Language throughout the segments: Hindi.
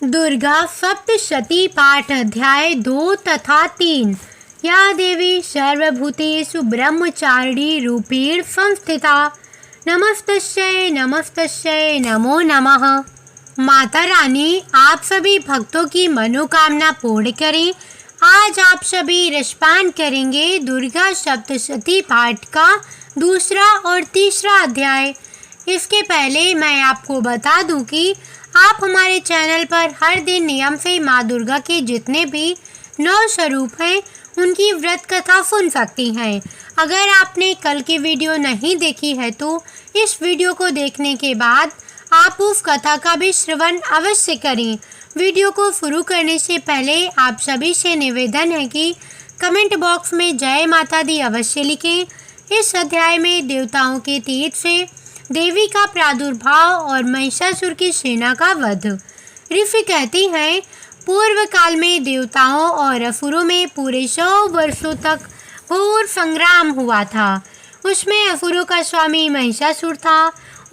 दुर्गा सप्तशती पाठ अध्याय 2 तथा 3। या देवी सर्वभूतेषु ब्रह्मचारिणी रूपेण संस्थिता। नमस्तस्यै नमस्तस्यै नमो नमः। माता रानी आप सभी भक्तों की मनोकामना पूर्ण करें। आज आप सभी रसपान करेंगे दुर्गा सप्तशती पाठ का दूसरा और तीसरा अध्याय। इसके पहले मैं आपको बता दूं कि आप हमारे चैनल पर हर दिन नियम से माँ दुर्गा के जितने भी 9 स्वरूप हैं उनकी व्रत कथा सुन सकती हैं। अगर आपने कल की वीडियो नहीं देखी है तो इस वीडियो को देखने के बाद आप उस कथा का भी श्रवण अवश्य करें। वीडियो को शुरू करने से पहले आप सभी से निवेदन है कि कमेंट बॉक्स में जय माता दी अवश्य लिखें। इस अध्याय में देवताओं के तीर से देवी का प्रादुर्भाव और महिषासुर की सेना का वध। ऋषि कहती हैं, पूर्व काल में देवताओं और असुरों में पूरे 100 वर्षों तक घोर संग्राम हुआ था। उसमें असुरों का स्वामी महिषासुर था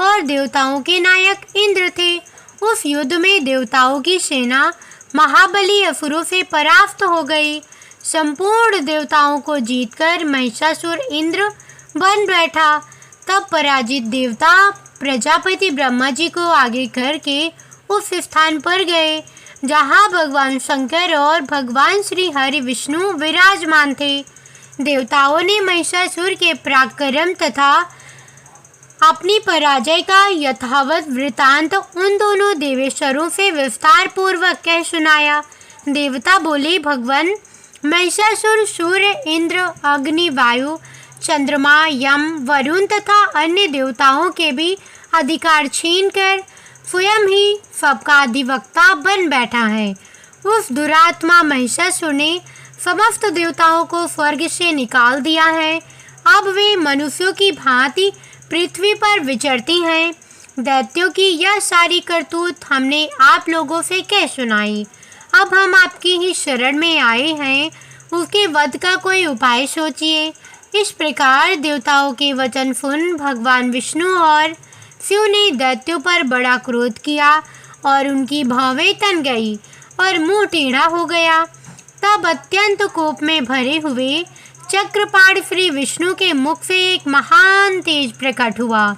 और देवताओं के नायक इंद्र थे। उस युद्ध में देवताओं की सेना महाबली असुरों से परास्त हो गई। संपूर्ण देवताओं को जीतकर महिषासुर इंद्र बन बैठा। तब पराजित देवता प्रजापति ब्रह्मा जी को आगे करके उस स्थान पर गए जहां भगवान शंकर और भगवान श्री हरि विष्णु विराजमान थे। देवताओं ने महिषासुर के पराक्रम तथा अपनी पराजय का यथावत वृतांत उन दोनों देवेश्वरों से विस्तार पूर्वक कह सुनाया। देवता बोले, भगवान महिषासुर सूर्य, इंद्र, अग्नि, वायु, चंद्रमा, यम, वरुण तथा अन्य देवताओं के भी अधिकार छीनकर स्वयं ही सबका अधिवक्ता बन बैठा है। उस दुरात्मा महिषासुर ने समस्त देवताओं को स्वर्ग से निकाल दिया है। अब वे मनुष्यों की भांति पृथ्वी पर विचरती हैं। दैत्यों की यह सारी करतूत हमने आप लोगों से कह सुनाई। अब हम आपकी ही शरण में आए हैं, उसके वध का कोई उपाय सोचिए। इस प्रकार देवताओं के वचन सुन भगवान विष्णु और शिव ने दैत्यों पर बड़ा क्रोध किया और उनकी भौवें तन गई और मुंह टेढ़ा हो गया। तब अत्यंत कोप में भरे हुए चक्रपाण श्री विष्णु के मुख से एक महान तेज प्रकट हुआ।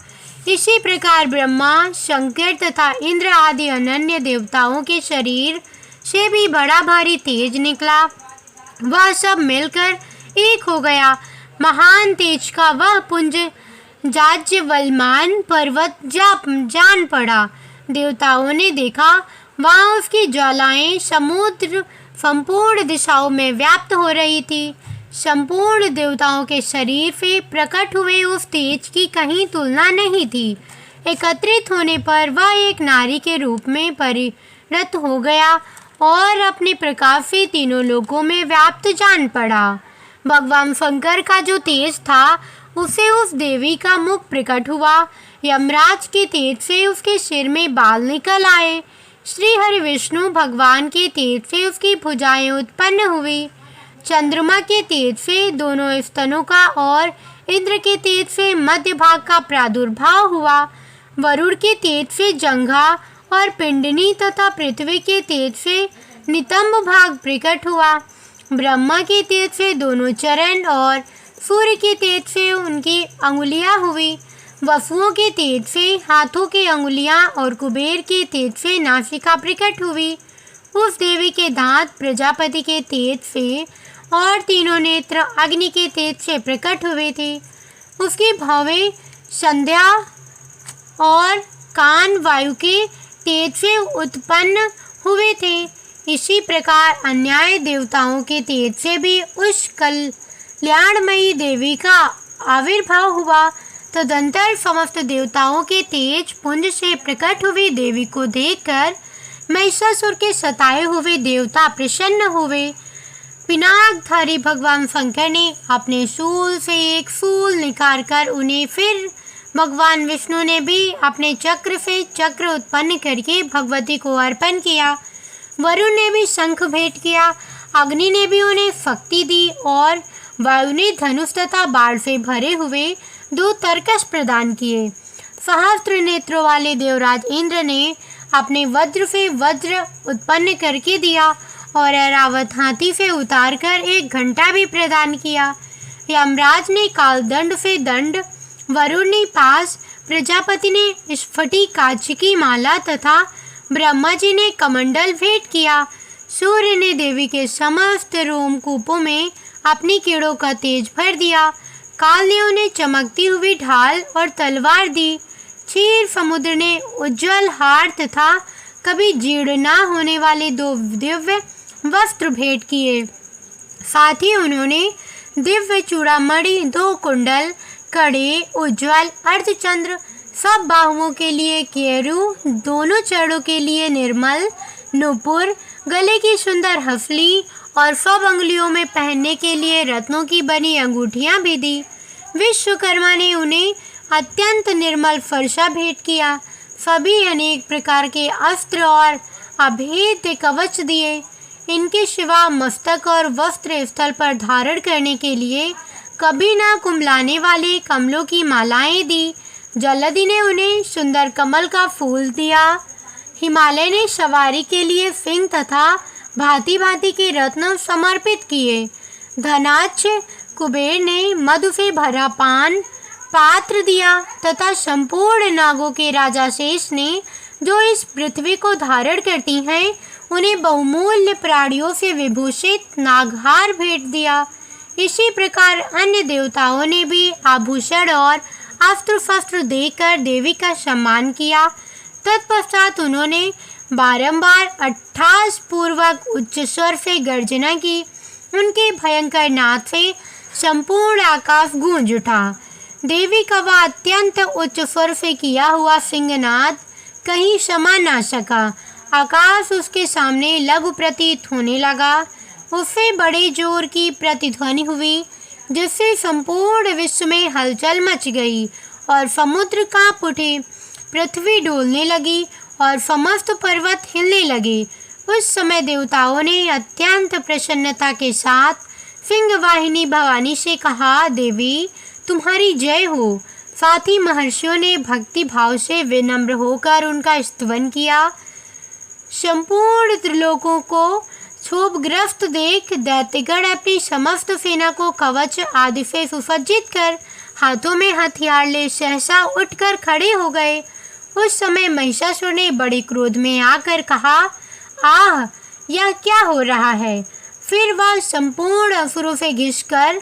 इसी प्रकार ब्रह्मा, शंकर तथा इंद्र आदि अनन्य देवताओं के शरीर से भी बड़ा भारी तेज निकला। वह सब मिलकर एक हो गया। महान तेज का वह पुंज जाज्वल्यमान पर्वत जान पड़ा। देवताओं ने देखा वहाँ उसकी ज्वालाएं समुद्र संपूर्ण दिशाओं में व्याप्त हो रही थी। संपूर्ण देवताओं के शरीर से प्रकट हुए उस तेज की कहीं तुलना नहीं थी। एकत्रित होने पर वह एक नारी के रूप में परिणत हो गया और अपने प्रकाश से तीनों लोकों में व्याप्त जान पड़ा। भगवान शंकर का जो तेज था उसे उस देवी का मुख प्रकट हुआ। यमराज के तेज से उसके सिर में बाल निकल आए। श्री हरि विष्णु भगवान के तेज से उसकी भुजाएं उत्पन्न हुई। चंद्रमा के तेज से दोनों स्तनों का और इंद्र के तेज से मध्य भाग का प्रादुर्भाव हुआ। वरुण के तेज से जंघा और पिंडनी तथा पृथ्वी के तेज से नितंब भाग प्रकट हुआ। ब्रह्मा के तेज से दोनों चरण और सूर्य के तेज से उनकी अंगुलियां हुई। वसुओं के तेज से हाथों की अंगुलियां और कुबेर के तेज से नासिका प्रकट हुई। उस देवी के दांत प्रजापति के तेज से और तीनों नेत्र अग्नि के तेज से प्रकट हुए थे। उसकी भौवें संध्या और कान वायु के तेज से उत्पन्न हुए थे। इसी प्रकार अन्याय देवताओं के तेज से भी उस कल्याणमयी देवी का आविर्भाव हुआ। तदंतर समस्त देवताओं के तेज पुंज से प्रकट हुई देवी को देखकर महिषासुर के सताए हुए देवता प्रसन्न हुए। पिनाकधारी भगवान शंकर ने अपने शूल से एक शूल निकालकर उन्हें, फिर भगवान विष्णु ने भी अपने चक्र से चक्र उत्पन्न करके भगवती को अर्पण किया। वरुण ने भी शंख भेंट किया। अग्नि ने भी उन्हें शक्ति दी और वायु ने धनुष तथा बाण से भरे हुए 2 तरकश प्रदान किए। सहस्त्र नेत्रों वाले देवराज इंद्र ने अपने वज्र से वज्र उत्पन्न करके दिया और ऐरावत हाथी से उतारकर 1 घंटा भी प्रदान किया। यमराज ने कालदंड से दंड, वरुण ने पास, प्रजापति ने स्फटिक कांच की माला तथा ब्रह्मा जी ने कमंडल भेंट किया। सूर्य ने देवी के समस्त रोमकूपों में अपनी कीड़ों का तेज भर दिया। काल ने उन्हें चमकती हुई ढाल और तलवार दी। क्षीर समुद्र ने उज्जवल हार तथा कभी जीर्ण न होने वाले 2 दिव्य वस्त्र भेंट किए। साथ ही उन्होंने दिव्य चूड़ामणि, 2 कुंडल, कड़े, उज्ज्वल अर्धचंद्र, सब बाहुओं के लिए केरू, दोनों चरणों के लिए निर्मल, नुपुर, गले की सुंदर हफली और सब अंगुलियों में पहनने के लिए रत्नों की बनी अंगूठियां भी दी। विश्वकर्मा ने उन्हें अत्यंत निर्मल फरसा भेंट किया। सभी अनेक प्रकार के अस्त्र और अभेद्य कवच दिए। इनके सिवा मस्तक और वस्त्र स्थल पर धारण करने के लिए कभी ना कुम्हलाने वाले कमलों की मालाएं दी। जलधि ने उन्हें सुंदर कमल का फूल दिया। हिमालय ने सवारी के लिए सिंह तथा भांति भांति के रत्न समर्पित किए। धनाक्ष कुबेर ने मधु से भरा पान पात्र दिया तथा संपूर्ण नागों के राजा शेष ने, जो इस पृथ्वी को धारण करती हैं, उन्हें बहुमूल्य प्राणियों से विभूषित नागहार भेंट दिया। इसी प्रकार अन्य देवताओं ने भी आभूषण और अस्त्र शस्त्र देकर देवी का सम्मान किया। तत्पश्चात उन्होंने बारंबार अट्ठास पूर्वक उच्च स्वर से गर्जना की। उनके भयंकर नाद से संपूर्ण आकाश गूंज उठा। देवी का वह अत्यंत उच्च स्वर से किया हुआ सिंहनाद कहीं समा ना सका। आकाश उसके सामने लघु प्रतीत होने लगा। उससे बड़े जोर की प्रतिध्वनि हुई, जिससे संपूर्ण विश्व में हलचल मच गई और समुद्र कांप उठे। पृथ्वी डोलने लगी और समस्त पर्वत हिलने लगे। उस समय देवताओं ने अत्यंत प्रसन्नता के साथ सिंहवाहिनी भवानी से कहा, देवी तुम्हारी जय हो। साथ ही महर्षियों ने भक्ति भाव से विनम्र होकर उनका स्तवन किया। संपूर्ण त्रिलोकों को क्षोभग्रस्त देख दैत्यगण अपनी समस्त सेना को कवच आदि से सुसज्जित कर हाथों में हथियार ले सहसा उठकर खड़े हो गए। उस समय महिषासुर ने बड़े क्रोध में आकर कहा, आह, यह क्या हो रहा है। फिर वह संपूर्ण असुरों से घिसकर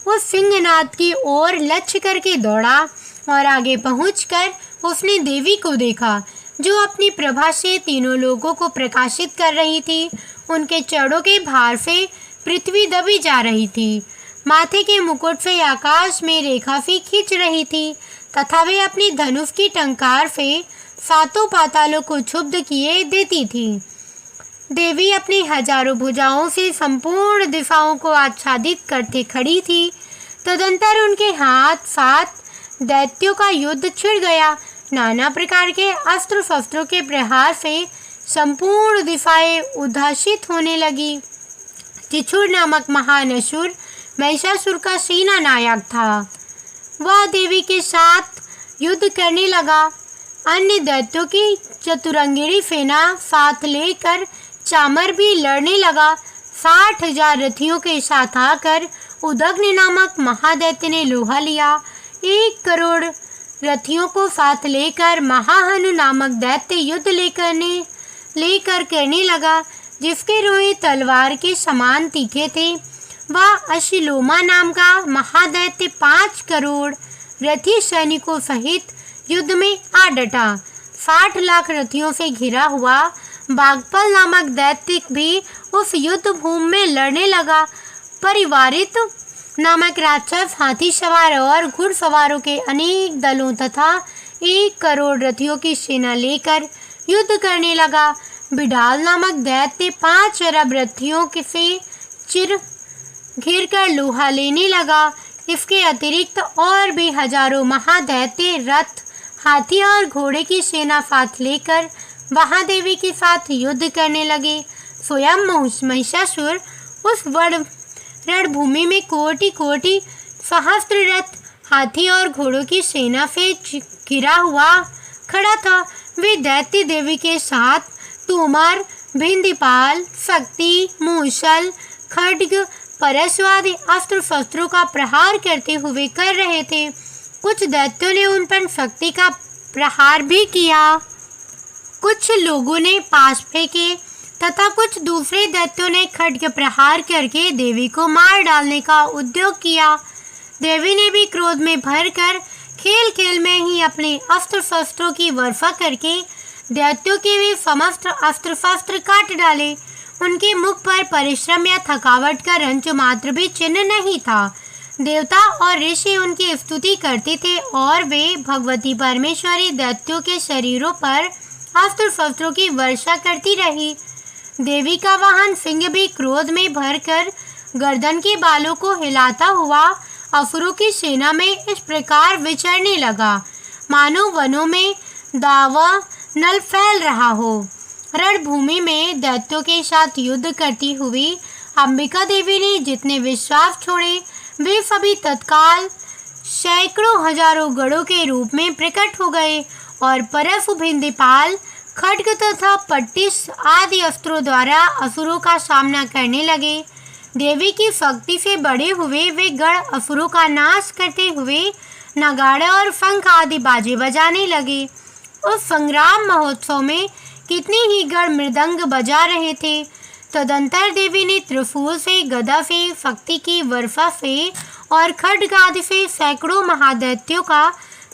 उस सिंहनाद की ओर लक्ष्य करके दौड़ा और आगे पहुंचकर उसने देवी को देखा, जो अपनी प्रभा से तीनों लोगों को प्रकाशित कर रही थी। उनके चरणों के भार से पृथ्वी दबी जा रही थी। माथे के मुकुट से आकाश में रेखा सी खींच रही थी तथा वे अपनी धनुष की टंकार से 7 पातालों को क्षुब्ध किए देती थी। देवी अपनी हजारों भुजाओं से संपूर्ण दिशाओं को आच्छादित करते खड़ी थी। तदंतर उनके हाथ 7 दैत्यों का युद्ध छिड़ गया। नाना प्रकार के अस्त्र शस्त्रों के प्रहार से संपूर्ण दिशाएं उद्भासित होने लगी। टिछुर नामक महान असुर महिषासुर का सेना नायक था। वह देवी के साथ युद्ध करने लगा। अन्य दैत्यों की चतुरंगिणी सेना साथ लेकर चामर भी लड़ने लगा। 60,000 रथियों के साथ आकर उदग्नि नामक महादैत्य ने लोहा लिया। 1 करोड़ रथियों को साथ लेकर महाहनु नामक दैत्य युद्ध लेकर करने लगा, जिसके रोए तलवार के समान तीखे थे। वह अशिलोमा नाम का महादैत्य 5 करोड़ रथी सैनिकों सहित युद्ध में आ डटा। 60 लाख रथियों से घिरा हुआ बागपल नामक दैत्य भी उस युद्ध भूमि में लड़ने लगा। परिवारित नामक राक्षस हाथी सवार और घुड़सवारों के अनेक दलों तथा 1 करोड़ रथियों की सेना लेकर युद्ध करने लगा। बिडाल नामक दैत्य 5 अरब रथियों से घिर कर लोहा लेने लगा। इसके अतिरिक्त और भी हजारों महादैत्य रथ, हाथी और घोड़े की सेना साथ लेकर महादेवी के साथ युद्ध करने लगे। स्वयं महिषासुर उस रणभूमि में कोटि सहस्त्र रथ, हाथी और घोड़ों की सेना से घिरा हुआ खड़ा था। वे दैत्य देवी के साथ तोमर, भिंदीपाल, शक्ति, मूसल, खड्ग, परशु आदि अस्त्र शस्त्रों का प्रहार करते हुए कर रहे थे। कुछ दैत्यों ने उन पर शक्ति का प्रहार भी किया। कुछ लोगों ने पाश फेंके तथा कुछ दूसरे दैत्यों ने खड्ग प्रहार करके देवी को मार डालने का उद्योग किया। देवी ने भी क्रोध में भरकर खेल खेल में ही अपने अस्त्र शस्त्रों की वर्षा करके दैत्यों के भी समस्त अस्त्र शस्त्र काट डाले। उनके मुख पर परिश्रम या थकावट का रंच मात्र भी चिन्ह नहीं था। देवता और ऋषि उनकी स्तुति करते थे और वे भगवती परमेश्वरी दैत्यों के शरीरों पर अस्त्र शस्त्रों की वर्षा करती रही। देवी का वाहन सिंह भी क्रोध में भरकर गर्दन के बालों को हिलाता हुआ असुरों की सेना में इस प्रकार विचरने लगा, मानो वनों में दावा नल फैल रहा हो। रणभूमि में दैत्यों के साथ युद्ध करती हुई अंबिका देवी ने जितने विश्वास छोड़े वे सभी तत्काल सैकड़ों हजारों गढ़ों के रूप में प्रकट हो गए और परशु, भिंदीपाल, खड्ग तथा पट्टिस आदि अस्त्रों द्वारा असुरों का सामना करने लगे। देवी की शक्ति से बड़े हुए वे गढ़ असुरों का नाश करते हुए नगाड़े और शंख आदि बाजे बजाने लगे। उस संग्राम महोत्सव में कितने ही गढ़ मृदंग बजा रहे थे। तदंतर देवी ने त्रिशूल से, गदा से, शक्ति की वर्षा से और खड्ग आदि से सैकड़ों महादैत्यों का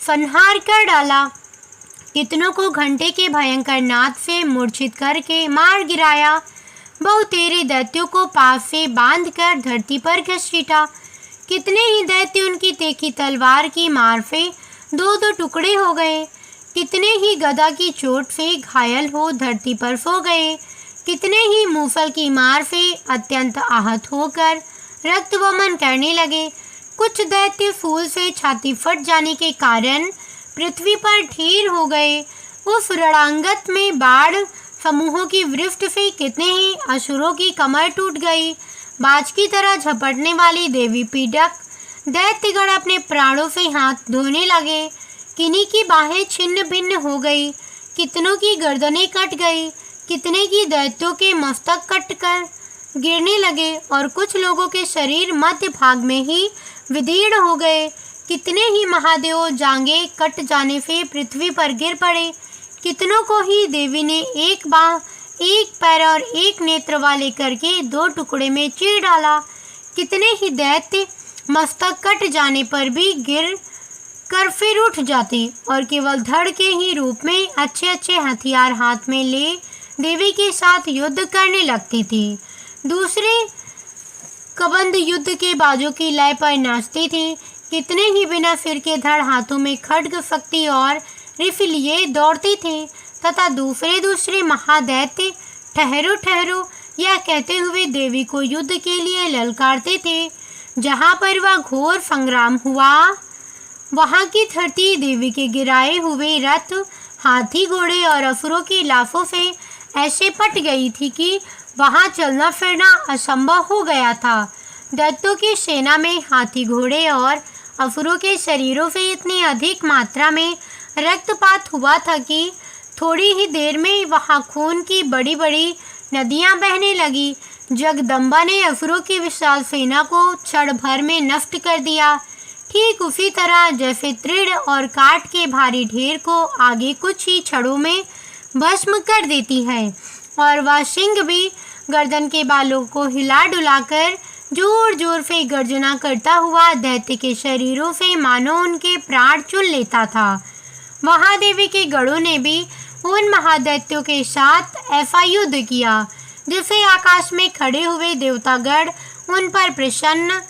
संहार कर डाला। कितनों को घंटे के भयंकर नाद से मूर्छित करके मार गिराया। बहुतेरे दैत्यों को पास से बांधकर धरती पर घसीटा। कितने ही दैत्य उनकी तीखी तलवार की मार से दो दो टुकड़े हो गए। कितने ही गदा की चोट से घायल हो धरती पर सो गए। कितने ही मूसल की मार से अत्यंत आहत होकर रक्त वमन करने लगे। कुछ दैत्य फूल से छाती फट जाने के कारण पृथ्वी पर ढेर हो गए। उस रणांगत में बाढ़ समूहों की वृष्टि से कितने ही असुरों की कमर टूट गई। बाज की तरह झपटने वाली देवी पीड़क दैत्यगण अपने प्राणों से हाथ धोने लगे। किन्हीं की बाहें छिन्न भिन्न हो गई, कितनों की गर्दनें कट गई, कितने की दैत्यों के मस्तक कटकर गिरने लगे और कुछ लोगों के शरीर मध्य भाग में ही विदीर्ण हो गए। कितने ही महादेव जांघें कट जाने से पृथ्वी पर गिर पड़े। कितनों को ही देवी ने एक बाह, एक पैर और एक नेत्र वाले करके दो टुकड़े में चीर डाला। कितने ही दैत्य मस्तक कट जाने पर भी गिर कर फिर उठ जाते और केवल धड़ के ही रूप में अच्छे अच्छे हथियार हाथ में ले देवी के साथ युद्ध करने लगते थे। दूसरे कबंध युद्ध के बाजों की लय पर नाचते थे। कितने ही बिना सिर के धड़ हाथों में खड्ग, शक्ति और रिफिल लिए दौड़ते थे तथा दूसरे महादैत्य ठहरो ठहरो यह कहते हुए देवी को युद्ध के लिए ललकारते थे। जहाँ पर वह घोर संग्राम हुआ वहाँ की धरती देवी के गिराए हुए रथ, हाथी, घोड़े और असुरों की लाशों से ऐसे पट गई थी कि वहाँ चलना फिरना असंभव हो गया था। दैत्यों की सेना में हाथी, घोड़े और असुरों के शरीरों से इतनी अधिक मात्रा में रक्तपात हुआ था कि थोड़ी ही देर में वहाँ खून की बड़ी बड़ी नदियाँ बहने लगी। जगदम्बा ने असुरों की विशाल सेना को क्षण भर में नष्ट कर दिया। ठीक उसी तरह जैसे तृण और काठ के भारी ढेर को आगे कुछ ही क्षणों में भस्म कर देती है और वह सिंह भी गर्दन के बालों को हिला डुलाकर जोर जोर से गर्जना करता हुआ दैत्य के शरीरों से मानो उनके प्राण चुन लेता था। महादेवी के गढ़ों ने भी उन महादैत्यों के साथ ऐसा युद्ध किया जिससे आकाश में खड़े हुए देवतागण उन पर प्रसन्न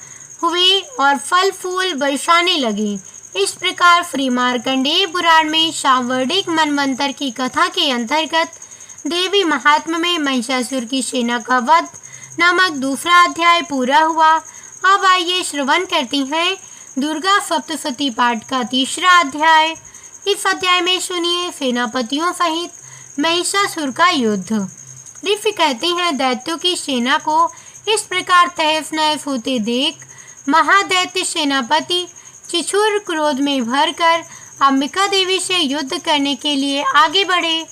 हुए और फल फूल बरसाने लगे। इस प्रकार श्री मार्कंडेय पुराण में सांवर्णिक मनवंतर की कथा के अंतर्गत देवी महात्म्य में महिषासुर की सेना का वध नामक दूसरा अध्याय पूरा हुआ। अब आइए श्रवण करते हैं दुर्गा सप्तशती पाठ का तीसरा अध्याय। इस अध्याय में सुनिए सेनापतियों सहित महिषासुर का युद्ध। ऋषि कहते हैं, दैत्यों की सेना को इस प्रकार तहस नहस होते देख महादैत्य सेनापति चिछुर क्रोध में भरकर अंबिका देवी से युद्ध करने के लिए आगे बढ़े।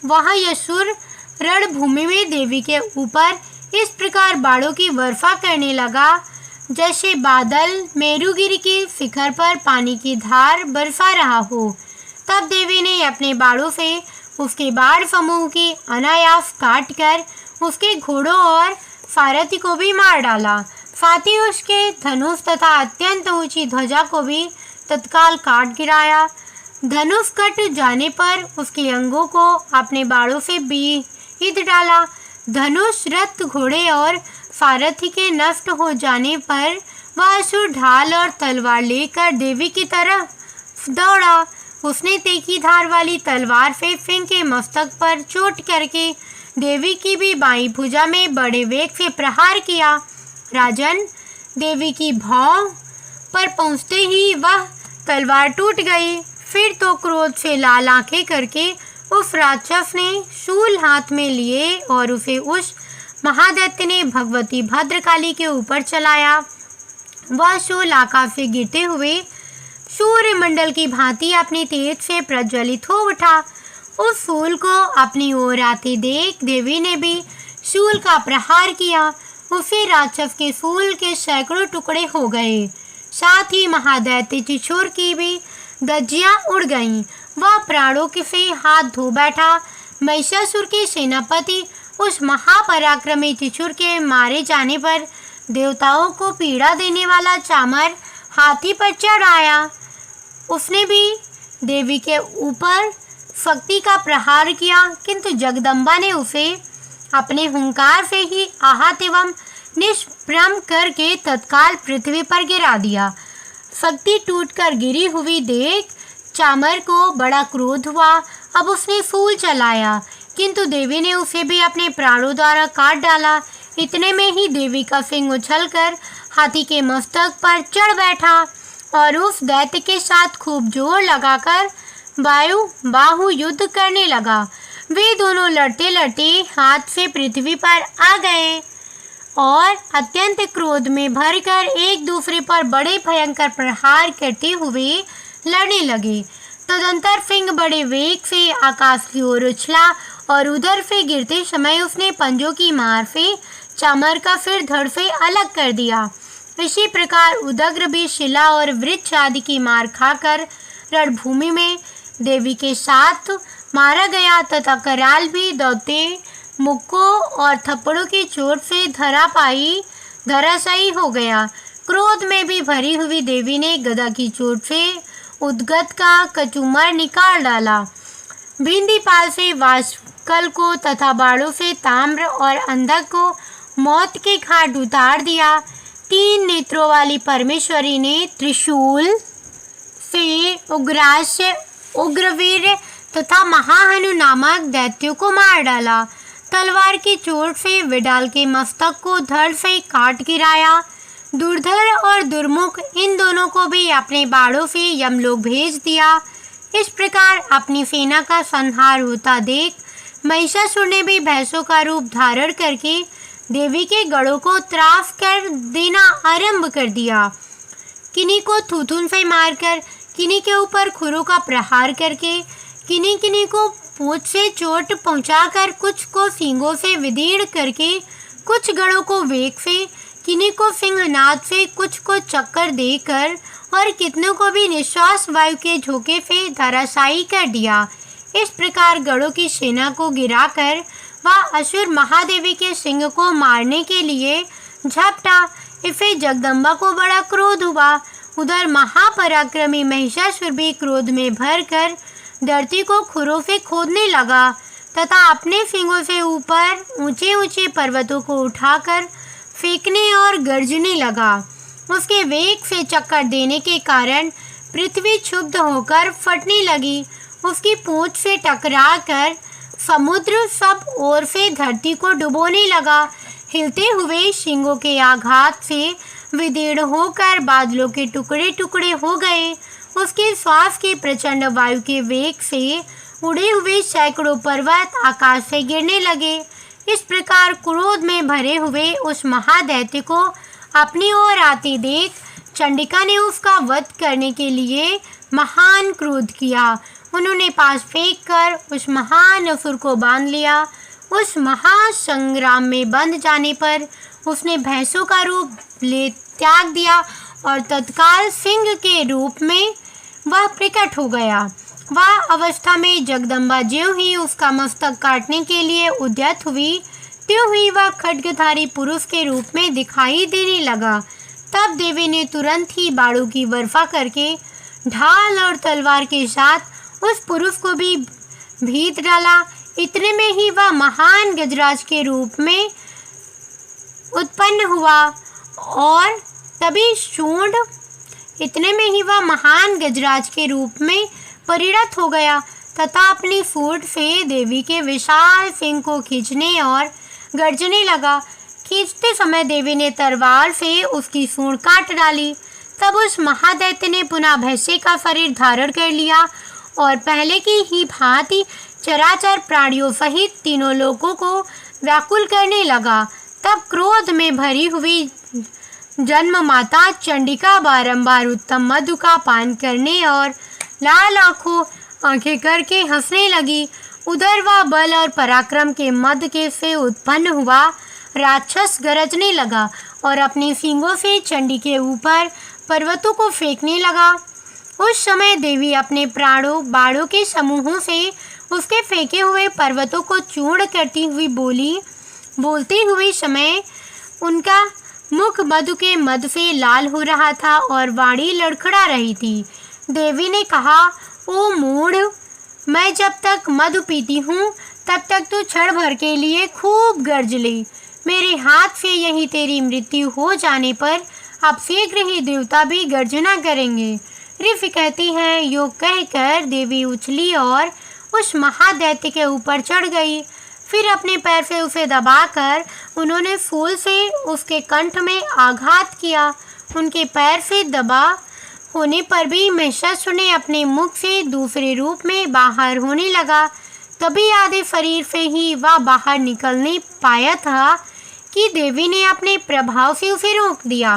वह असुर रणभूमि में देवी के ऊपर इस प्रकार बाणों की वर्षा करने लगा जैसे बादल मेरुगिरी के शिखर पर पानी की धार बरसा रहा हो। तब देवी ने अपने बाणों से उसके बाण समूह की अनायास काटकर उसके घोड़ों और सारथी को भी मार डाला। साथ ही उसके धनुष तथा अत्यंत ऊंची ध्वजा को भी तत्काल काट गिराया। धनुष कट जाने पर उसके अंगों को अपने बाणों से बीध डाला। धनुष, रथ, घोड़े और सारथी के नष्ट हो जाने पर वह असुर ढाल और तलवार लेकर देवी की तरफ दौड़ा। उसने तीखी धार वाली तलवार से सिंह के मस्तक पर चोट करके देवी की भी बाईं भुजा में बड़े वेग से प्रहार किया। राजन, देवी की भौं पर पहुंचते ही वह तलवार टूट गई। फिर तो क्रोध से लाल आंखें करके उस राक्षस ने शूल हाथ में लिए और उसे उस महादैत्य ने भगवती भद्रकाली के ऊपर चलाया। वह शूल आकाश से गिरते हुए सूर्यमंडल की भांति अपने तेज से प्रज्वलित हो उठा। उस शूल को अपनी ओर आते देख देवी ने भी शूल का प्रहार किया। उसे राक्षस के शूल के सैकड़ों टुकड़े हो गए। साथ ही महादैत्य त्रिशूल की भी धज्जियां उड़ गईं। वह प्राणों से हाथ धो बैठा। महिषासुर के सेनापति उस महापराक्रमी त्रिशूल के मारे जाने पर देवताओं को पीड़ा देने वाला चामर हाथी पर चढ़ आया। उसने भी देवी के ऊपर शक्ति का प्रहार किया, किंतु जगदम्बा ने उसे अपने हुंकार से ही आहत एवं निष्प्रम करके तत्काल पृथ्वी पर गिरा दिया। शक्ति टूटकर गिरी हुई देख चामर को बड़ा क्रोध हुआ। अब उसने शूल चलाया, किंतु देवी ने उसे भी अपने प्राणों द्वारा काट डाला। इतने में ही देवी का सिंह उछलकर हाथी के मस्तक पर चढ़ बैठा और उस दैत्य के साथ खूब जोर लगाकर बाहु युद्ध करने लगा। वे दोनों लड़ते लड़ते हाथ से पृथ्वी पर आ गए और अत्यंत क्रोध में भरकर एक दूसरे पर बड़े भयंकर प्रहार करते हुए लड़ने लगे। तदंतर सिंह बड़े वेग से आकाश की ओर उछला और उधर से गिरते समय उसने पंजों की मार से चामर का सिर धड़ से अलग कर दिया। इसी प्रकार उदग्र भी शिला और वृक्ष आदि की मार खाकर रणभूमि में देवी के साथ मारा गया तथा कराल भी दौड़ते मुक्कों और थप्पड़ों की चोट से धराशायी हो गया। क्रोध में भी भरी हुई देवी ने गदा की चोट से उद्गत का कचूमर निकाल डाला। भिंदीपाल से वाष्कल को तथा बाणों से ताम्र और अंधक को मौत के घाट उतार दिया। 3 नेत्रों वाली परमेश्वरी ने त्रिशूल से उग्रास्य, उग्रवीर तथा महाहनु नामक दैत्यों को मार डाला। तलवार की चोट से विडाल के मस्तक को धड़ से काट गिराया। दुर्धर और दुर्मुख इन दोनों को भी अपने बाणों से यमलोक भेज दिया। इस प्रकार अपनी सेना का संहार होता देख महिषासुर ने भी भैंसों का रूप धारण करके देवी के गढ़ों को त्रास कर देना आरंभ कर दिया। किन्हीं को थूथुन से मारकर, किन्हीं के ऊपर खुरों का प्रहार करके, किन्हीं को पूंछ से चोट पहुंचाकर, कुछ को सींगों से विदीर्ण करके, कुछ गढ़ों को वेग से, किन्हीं को सिंहनाद से, कुछ को चक्कर देकर और कितनों को भी निश्वास वायु के झोंके से धराशायी कर दिया। इस प्रकार गढ़ों की सेना को गिराकर वह असुर महादेवी के सिंह को मारने के लिए झपटा। इससे जगदम्बा को बड़ा क्रोध हुआ। उधर महापराक्रमी महिषासुर भी क्रोध में भरकर धरती को खुरों से खोदने लगा तथा अपने सिंगों से ऊपर ऊंचे ऊंचे पर्वतों को उठाकर फेंकने और गरजने लगा। उसके वेग से चक्कर देने के कारण पृथ्वी क्षुब्ध होकर फटने लगी। उसकी पूंछ से टकराकर समुद्र सब ओर से धरती को डुबोने लगा। हिलते हुए सिंगों के आघात से विदीर्ण होकर बादलों के टुकड़े टुकड़े हो गए। उसके श्वास के प्रचंड वायु के वेग से उड़े हुए सैकड़ों पर्वत आकाश से गिरने लगे। इस प्रकार क्रोध में भरे हुए उस महादैत्य को अपनी ओर आते देख चंडिका ने उसका वध करने के लिए महान क्रोध किया। उन्होंने पास फेंक कर उस महान असुर को बांध लिया। उस महासंग्राम में बंध जाने पर उसने भैंसों का रूप त्याग दिया और तत्काल सिंह के रूप में वह प्रकट हो गया। वह अवस्था में जगदम्बा ज्यों ही उसका मस्तक काटने के लिए उद्यत हुई, त्यों ही वह खड्गधारी पुरुष के रूप में दिखाई देने लगा। तब देवी ने तुरंत ही बाणों की वर्षा करके ढाल और तलवार के साथ उस पुरुष को भी भीत डाला। इतने में ही वह महान गजराज के रूप में उत्पन्न हुआ और तभी सूंड इतने में ही वह महान गजराज के रूप में परिणत हो गया तथा अपनी सूंड से देवी के विशाल सिंह को खींचने और गर्जने लगा। खींचते समय देवी ने तलवार से उसकी सूंड काट डाली। तब उस महादैत्य ने पुनः भैंसे का शरीर धारण कर लिया और पहले की ही भांति चराचर प्राणियों सहित तीनों लोगों को व्याकुल करने लगा। तब क्रोध में भरी हुई जन्म माता चंडिका बारंबार उत्तम मधु का पान करने और लाल आंखें करके हंसने लगी। उधर वह बल और पराक्रम के मद के से उत्पन्न हुआ राक्षस गरजने लगा और अपने सींगों से चंडी के ऊपर पर्वतों को फेंकने लगा। उस समय देवी अपने बाणों के समूहों से उसके फेंके हुए पर्वतों को चूर्ण करती हुई बोलती हुई समय उनका मुख मधु के मद से लाल हो रहा था और वाणी लड़खड़ा रही थी। देवी ने कहा, ओ मूढ़, मैं जब तक मधु पीती हूँ तब तक तू क्षण भर के लिए खूब गर्ज ले। मेरे हाथ से यही तेरी मृत्यु हो जाने पर अब शीघ्र ही देवता भी गर्जना करेंगे। ऋषि कहती हैं, यो कहकर देवी उछली और उस महादैत्य के ऊपर चढ़ गई। फिर अपने पैर से उसे दबाकर उन्होंने फूल से उसके कंठ में आघात किया। उनके पैर से दबा होने पर भी महिषासुर ने अपने मुख से दूसरे रूप में बाहर होने लगा। तभी आधे शरीर से ही वह बाहर निकल नहीं पाया था कि देवी ने अपने प्रभाव से उसे रोक दिया।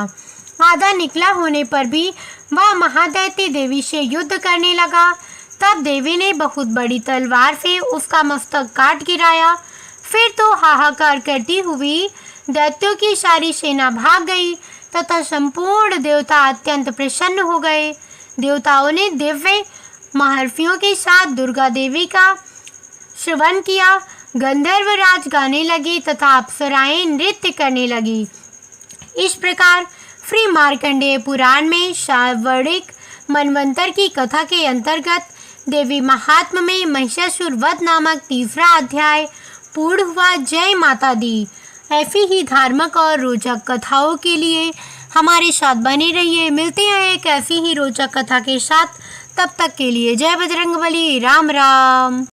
आधा निकला होने पर भी वह महादैत्य देवी से युद्ध करने लगा। तब देवी ने बहुत बड़ी तलवार से उसका मस्तक काट गिराया। फिर तो हाहाकार करती हुई दैत्यों की सारी सेना भाग गई तथा संपूर्ण देवता अत्यंत प्रसन्न हो गए। देवताओं ने दिव्य महर्षियों के साथ दुर्गा देवी का श्रवण किया। गंधर्वराज गाने लगे तथा अप्सराएं नृत्य करने लगी। इस प्रकार श्री मार्कंडेय पुराण में शावर्णिक मनवंतर की कथा के अंतर्गत देवी महात्म्य में महिषासुर वध नामक तीसरा अध्याय पूर्ण हुआ। जय माता दी। ऐसी ही धार्मिक और रोचक कथाओं के लिए हमारे साथ बने रहिए। मिलते हैं एक ऐसी ही रोचक कथा के साथ। तब तक के लिए जय बजरंगबली। राम राम।